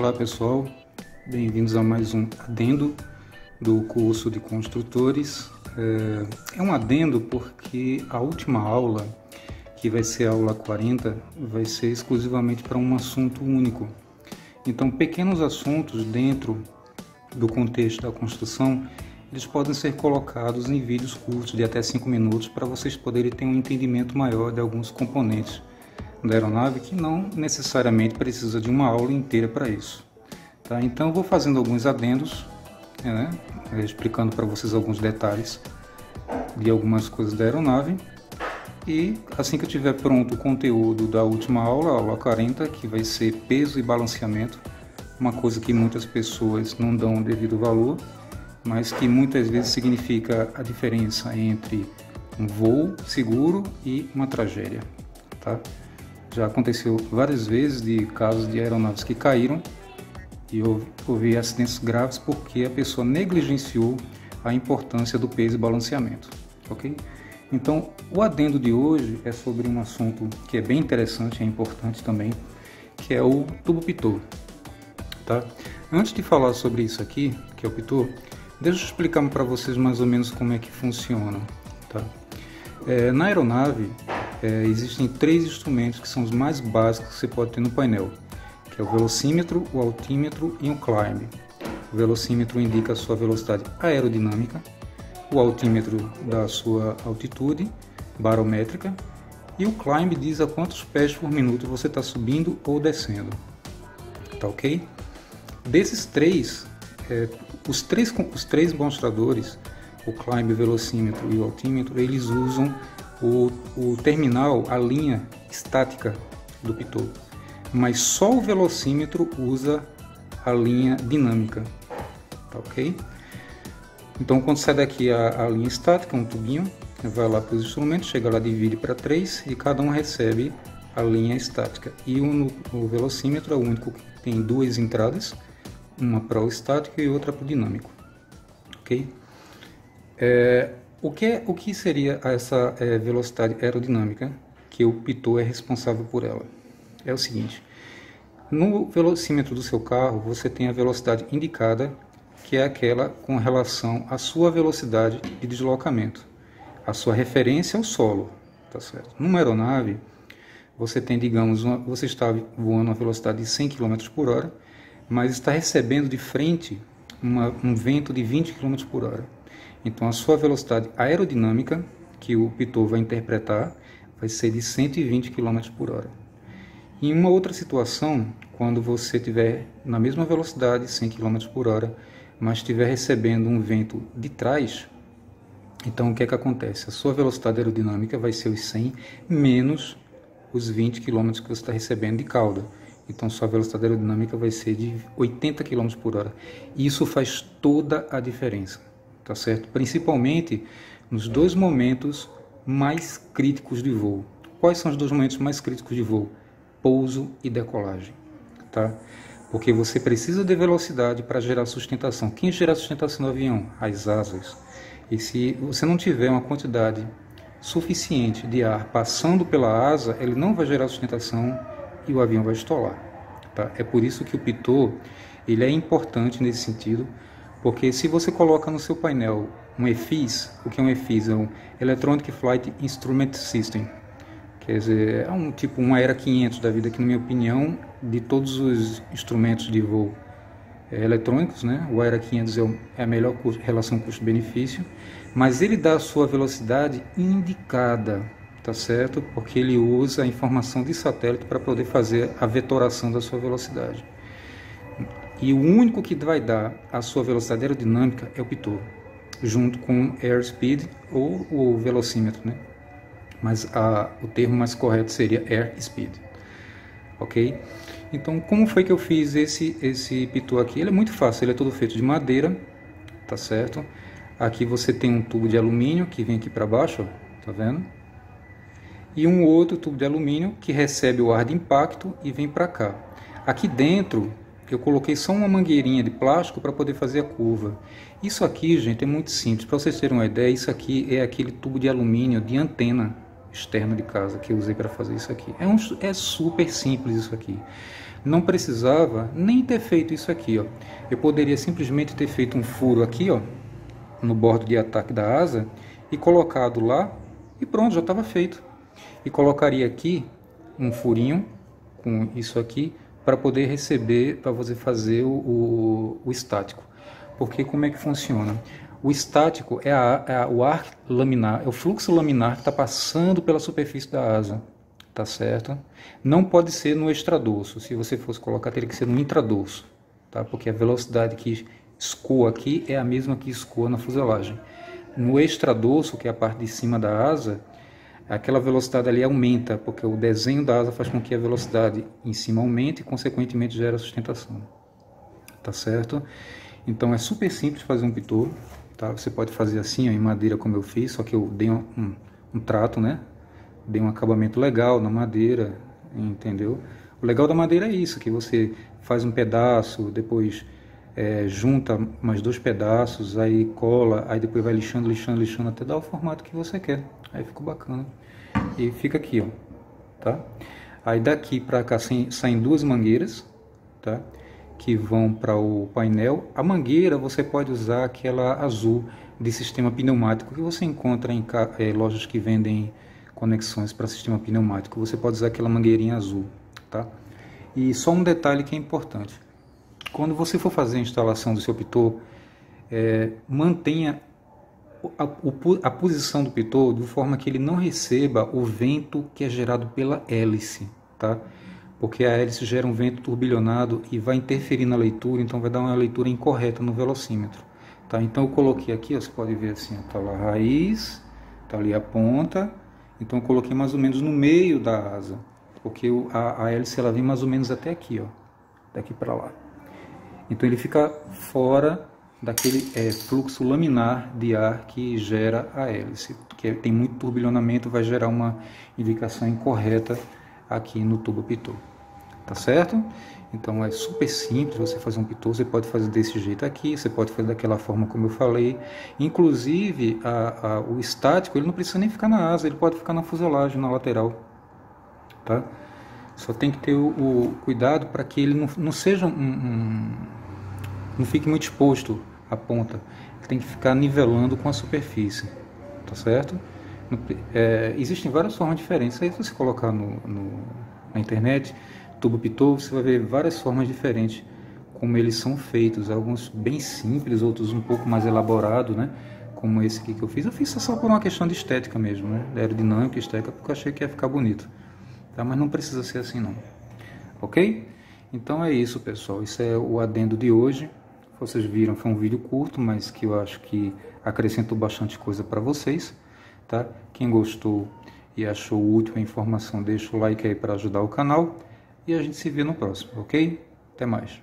Olá pessoal, bem-vindos a mais um adendo do curso de construtores. É um adendo porque a última aula, que vai ser a aula 40, vai ser exclusivamente para um assunto único. Então, pequenos assuntos dentro do contexto da construção, eles podem ser colocados em vídeos curtos de até 5 minutos para vocês poderem ter um entendimento maior de alguns componentes da aeronave que não necessariamente precisa de uma aula inteira para isso. Tá? Então eu vou fazendo alguns adendos, explicando para vocês alguns detalhes de algumas coisas da aeronave, e assim que eu tiver pronto o conteúdo da última aula, a aula 40, que vai ser peso e balanceamento, uma coisa que muitas pessoas não dão o devido valor, mas que muitas vezes significa a diferença entre um voo seguro e uma tragédia. Tá? Já aconteceu várias vezes de casos de aeronaves que caíram e houve acidentes graves porque a pessoa negligenciou a importância do peso e balanceamento, ok? Então, o adendo de hoje é sobre um assunto que é bem interessante, é importante também, que é o tubo pitot, tá? Antes de falar sobre isso aqui, que é o pitot, deixa eu explicar para vocês mais ou menos como é que funciona, tá? Na aeronave, existem 3 instrumentos que são os mais básicos que você pode ter no painel, que é o velocímetro, o altímetro e o climb. O velocímetro indica a sua velocidade aerodinâmica, o altímetro dá a sua altitude barométrica e o climb diz a quantos pés por minuto você está subindo ou descendo. Tá ok? Desses 3, os três demonstradores, o climb, o velocímetro e o altímetro, eles usam o terminal, a linha estática do pitot, mas só o velocímetro usa a linha dinâmica, tá ok? Então quando sai daqui a linha estática, um tubinho, vai lá para os instrumentos, chega lá, divide para 3 e cada um recebe a linha estática. E o velocímetro é o único que tem 2 entradas, uma para o estático e outra para o dinâmico, ok? O que seria essa velocidade aerodinâmica que o pitot é responsável por ela? É o seguinte, no velocímetro do seu carro você tem a velocidade indicada, que é aquela com relação à sua velocidade de deslocamento, a sua referência ao solo, tá certo? Numa aeronave você tem, digamos, você está voando a velocidade de 100 km por hora, mas está recebendo de frente um vento de 20 km por hora. Então a sua velocidade aerodinâmica, que o pitot vai interpretar, vai ser de 120 km por hora. Em uma outra situação, quando você estiver na mesma velocidade, 100 km por hora, mas estiver recebendo um vento de trás, então o que é que acontece? A sua velocidade aerodinâmica vai ser os 100 menos os 20 km que você está recebendo de cauda. Então sua velocidade aerodinâmica vai ser de 80 km por hora. Isso faz toda a diferença. Tá certo? Principalmente nos 2 momentos mais críticos de voo. Quais são os 2 momentos mais críticos de voo? Pouso e decolagem, tá? Porque você precisa de velocidade para gerar sustentação. Quem gera a sustentação do avião? As asas. E se você não tiver uma quantidade suficiente de ar passando pela asa, ele não vai gerar sustentação e o avião vai estolar, tá? É por isso que o pitot ele é importante nesse sentido. Porque se você coloca no seu painel um EFIS, o que é um EFIS? É um Electronic Flight Instrument System. Quer dizer, é um tipo um AERA 500 da vida, que na minha opinião, de todos os instrumentos de voo eletrônicos, né? O AERA 500 é a melhor relação custo-benefício, mas ele dá a sua velocidade indicada, tá certo? Porque ele usa a informação de satélite para poder fazer a vetoração da sua velocidade. E o único que vai dar a sua velocidade aerodinâmica é o pitot, junto com o airspeed ou o velocímetro, né? Mas o termo mais correto seria airspeed, ok? Então, como foi que eu fiz esse pitot aqui? Ele é muito fácil, ele é todo feito de madeira, tá certo? Aqui você tem um tubo de alumínio que vem aqui para baixo, ó, tá vendo? E um outro tubo de alumínio que recebe o ar de impacto e vem para cá. Aqui dentro eu coloquei só uma mangueirinha de plástico para poder fazer a curva. Isso aqui, gente, é muito simples. Para vocês terem uma ideia, isso aqui é aquele tubo de alumínio de antena externa de casa que eu usei para fazer isso aqui. É super simples isso aqui. Não precisava nem ter feito isso aqui, ó. Eu poderia simplesmente ter feito um furo aqui, ó, no bordo de ataque da asa e colocado lá e pronto, já estava feito. E colocaria aqui um furinho com isso aqui para poder receber, para você fazer o estático. Porque como é que funciona? O estático é o ar laminar, é o fluxo laminar que está passando pela superfície da asa, tá certo? Não pode ser no extradorso. Se você fosse colocar, teria que ser no intradorso, tá? Porque a velocidade que escoa aqui é a mesma que escoa na fuselagem. No extradorso, que é a parte de cima da asa, aquela velocidade ali aumenta, porque o desenho da asa faz com que a velocidade em cima aumente e, consequentemente, gera sustentação. Tá certo? Então, é super simples fazer um pitot. Tá? Você pode fazer assim, ó, em madeira, como eu fiz, só que eu dei um trato, né? Dei um acabamento legal na madeira, entendeu? O legal da madeira é isso, que você faz um pedaço, depois junta mais 2 pedaços, aí cola, aí depois vai lixando, lixando, lixando, até dar o formato que você quer. Aí ficou bacana. E fica aqui, ó, tá? Aí daqui para cá saem 2 mangueiras, tá? Que vão para o painel. A mangueira você pode usar aquela azul de sistema pneumático que você encontra em lojas que vendem conexões para sistema pneumático. Você pode usar aquela mangueirinha azul, tá? E só um detalhe que é importante. Quando você for fazer a instalação do seu pitot, mantenha a posição do pitot de forma que ele não receba o vento que é gerado pela hélice, tá? Porque a hélice gera um vento turbilhonado e vai interferir na leitura, então vai dar uma leitura incorreta no velocímetro, tá? Então eu coloquei aqui, ó, você pode ver assim, tá lá a raiz, tá ali a ponta, então eu coloquei mais ou menos no meio da asa, porque a hélice ela vem mais ou menos até aqui, ó, daqui para lá. Então ele fica fora daquele fluxo laminar de ar que gera a hélice, que tem muito turbilhonamento, vai gerar uma indicação incorreta aqui no tubo pitot, tá certo? Então é super simples você fazer um pitot, você pode fazer desse jeito aqui, você pode fazer daquela forma como eu falei, inclusive o estático ele não precisa nem ficar na asa, ele pode ficar na fuselagem, na lateral, tá? Só tem que ter o cuidado para que ele não seja não fique muito exposto à ponta. Ele tem que ficar nivelando com a superfície, tá certo? Existem várias formas diferentes. Aí se você colocar na internet, tubo pitot, você vai ver várias formas diferentes como eles são feitos. Alguns bem simples, outros um pouco mais elaborados, né? Como esse aqui que eu fiz. Eu fiz só por uma questão de estética mesmo, né? Aerodinâmica, estética, porque eu achei que ia ficar bonito. Tá? Mas não precisa ser assim não. Ok? Então é isso, pessoal. Isso é o adendo de hoje. Vocês viram, foi um vídeo curto, mas que eu acho que acrescentou bastante coisa para vocês. Tá? Quem gostou e achou útil a informação, deixa o like aí para ajudar o canal. E a gente se vê no próximo, ok? Até mais.